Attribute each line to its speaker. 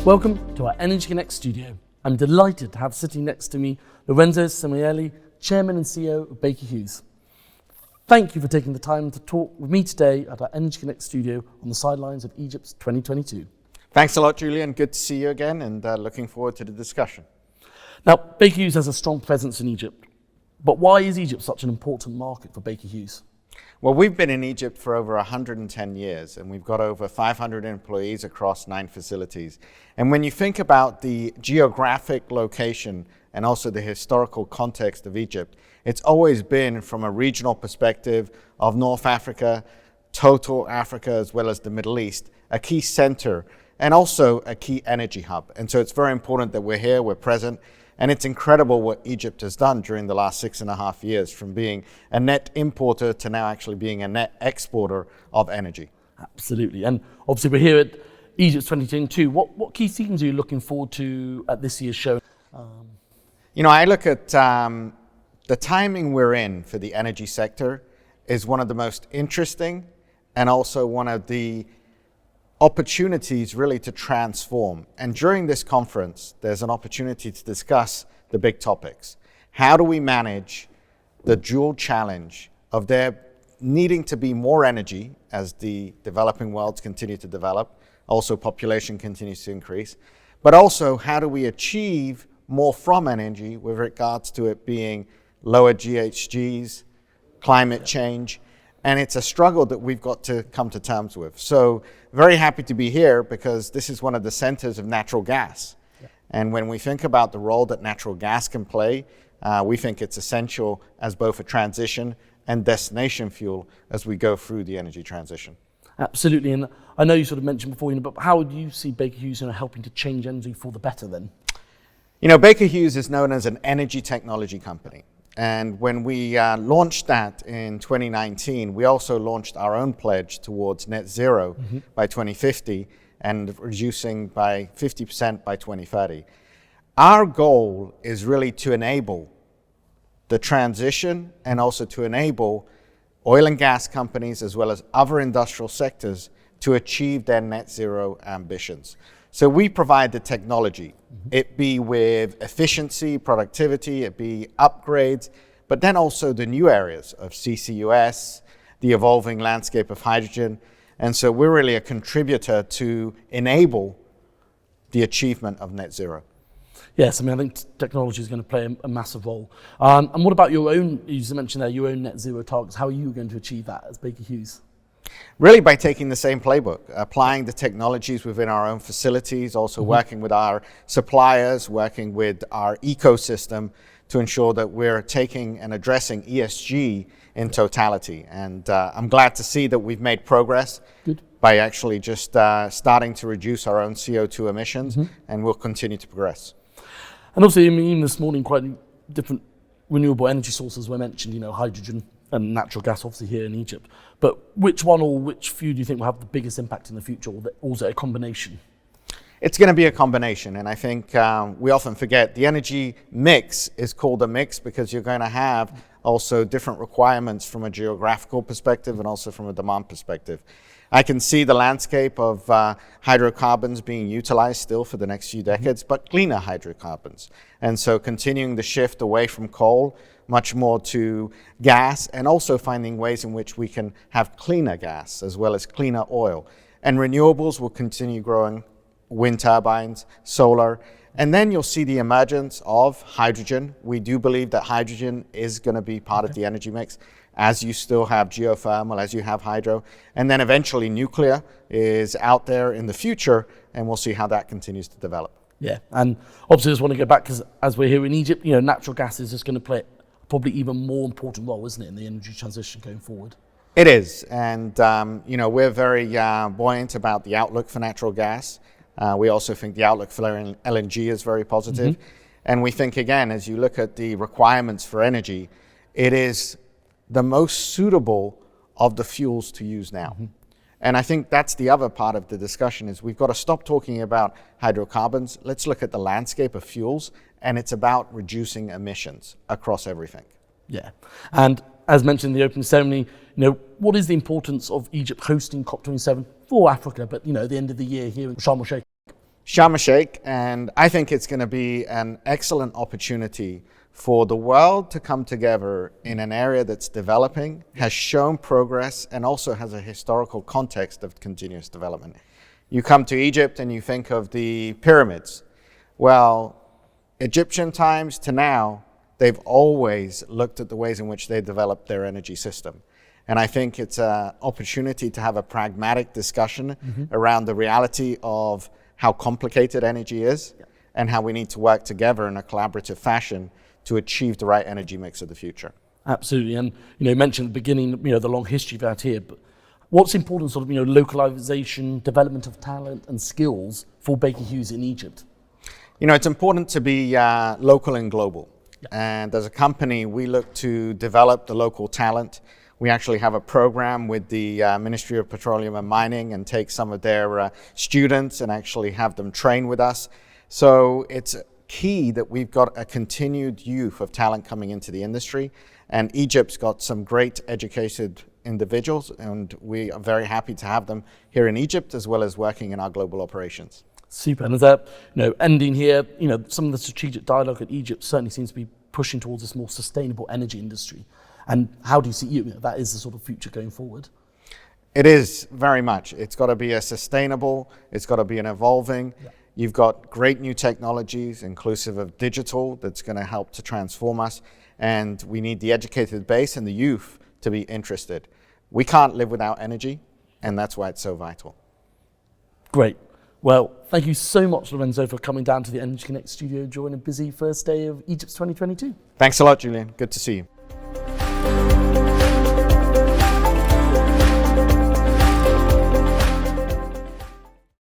Speaker 1: Welcome to our Energy Connect studio. I'm delighted to have sitting next to me Lorenzo Simonelli, Chairman and CEO of Baker Hughes. Thank you for taking the time to talk with me today at our Energy Connect studio on the sidelines of EGYPS 2022.
Speaker 2: Thanks a lot, Julian. Good to see you again, and looking forward to the discussion.
Speaker 1: Now, Baker Hughes has a strong presence in Egypt, but why is Egypt such an important market for Baker Hughes?
Speaker 2: Well, we've been in Egypt for over 110 years, and we've got over 500 employees across 9 facilities. And when you think about the geographic location and also the historical context of Egypt, it's always been from a regional perspective of North Africa, total Africa, as well as the Middle East, a key center and also a key energy hub. And so it's very important that we're here, we're present, and it's incredible what Egypt has done during the last 6.5 years, from being a net importer to now actually being a net exporter of energy.
Speaker 1: Absolutely. And obviously we're here at EGYPS 2022. What key themes are you looking forward to at this year's show?
Speaker 2: I look at the timing we're in for the energy sector is one of the most interesting and also one of the opportunities really to transform. And during this conference, there's an opportunity to discuss the big topics. How do we manage the dual challenge of there needing to be more energy as the developing worlds continue to develop, also population continues to increase, but also how do we achieve more from energy with regards to it being lower GHGs, climate change, and it's a struggle that we've got to come to terms with. So very happy to be here because this is one of the centers of natural gas. Yeah. And when we think about the role that natural gas can play, we think it's essential as both a transition and destination fuel as we go through the energy transition.
Speaker 1: Absolutely. And I know you sort of mentioned before, but how do you see Baker Hughes helping to change energy for the better then?
Speaker 2: Baker Hughes is known as an energy technology company. And when we launched that in 2019, we also launched our own pledge towards net zero by 2050 and reducing by 50% by 2030. Our goal is really to enable the transition and also to enable oil and gas companies as well as other industrial sectors to achieve their net zero ambitions. So we provide the technology, it be with efficiency, productivity, it be upgrades, but then also the new areas of CCUS, the evolving landscape of hydrogen. And so we're really a contributor to enable the achievement of net zero.
Speaker 1: Yes, I think technology is going to play a massive role. And what about your own, you mentioned there, your own net zero targets? How are you going to achieve that as Baker Hughes?
Speaker 2: Really by taking the same playbook, applying the technologies within our own facilities, also working with our suppliers, working with our ecosystem to ensure that we're taking and addressing ESG in totality. And I'm glad to see that we've made progress by actually just starting to reduce our own CO2 emissions, and we'll continue to progress.
Speaker 1: And also, even this morning, quite different renewable energy sources were mentioned, hydrogen and natural gas, obviously here in Egypt. But which one or which few do you think will have the biggest impact in the future, or is it a combination?
Speaker 2: It's going to be a combination, and I think we often forget the energy mix is called a mix because you're going to have also different requirements from a geographical perspective and also from a demand perspective. I can see the landscape of hydrocarbons being utilized still for the next few decades, but cleaner hydrocarbons. And so continuing the shift away from coal, much more to gas, and also finding ways in which we can have cleaner gas as well as cleaner oil. And renewables will continue growing, wind turbines, solar, and then you'll see the emergence of hydrogen. We do believe that hydrogen is going to be part of the energy mix, as you still have geothermal, as you have hydro, and then eventually nuclear is out there in the future, and we'll see how that continues to develop.
Speaker 1: Yeah, and obviously I just want to go back, because as we're here in Egypt, natural gas is just going to play probably even more important role, isn't it, in the energy transition going forward?
Speaker 2: It is, and we're very buoyant about the outlook for natural gas. We also think the outlook for LNG is very positive. And we think, again, as you look at the requirements for energy, it is the most suitable of the fuels to use now. And I think that's the other part of the discussion is we've got to stop talking about hydrocarbons. Let's look at the landscape of fuels, and it's about reducing emissions across everything.
Speaker 1: Yeah, and as mentioned in the opening ceremony, what is the importance of Egypt hosting COP27 for Africa, but at the end of the year here in Sharm el-Sheikh?
Speaker 2: Sharm el-Sheikh, and I think it's going to be an excellent opportunity for the world to come together in an area that's developing, has shown progress, and also has a historical context of continuous development. You come to Egypt and you think of the pyramids. Well, Egyptian times to now, they've always looked at the ways in which they developed their energy system. And I think it's an opportunity to have a pragmatic discussion around the reality of how complicated energy is and how we need to work together in a collaborative fashion to achieve the right energy mix of the future.
Speaker 1: Absolutely, and you mentioned at the beginning, the long history of that here, but what's important sort of, localization, development of talent and skills for Baker Hughes in Egypt?
Speaker 2: It's important to be local and global. And as a company, we look to develop the local talent. We actually have a program with the Ministry of Petroleum and Mining and take some of their students and actually have them train with us. So it's key that we've got a continued youth of talent coming into the industry. And Egypt's got some great educated individuals, and we are very happy to have them here in Egypt as well as working in our global operations.
Speaker 1: Super. And as that, ending here, some of the strategic dialogue at Egypt certainly seems to be pushing towards this more sustainable energy industry. And how do you see that is the sort of future going forward?
Speaker 2: It is very much. It's got to be a sustainable, it's got to be an evolving. Yeah. You've got great new technologies, inclusive of digital, that's going to help to transform us. And we need the educated base and the youth to be interested. We can't live without energy, and that's why it's so vital.
Speaker 1: Great. Well, thank you so much, Lorenzo, for coming down to the Energy Connect studio during a busy first day of Egypt's 2022.
Speaker 2: Thanks a lot, Julian. Good to see you.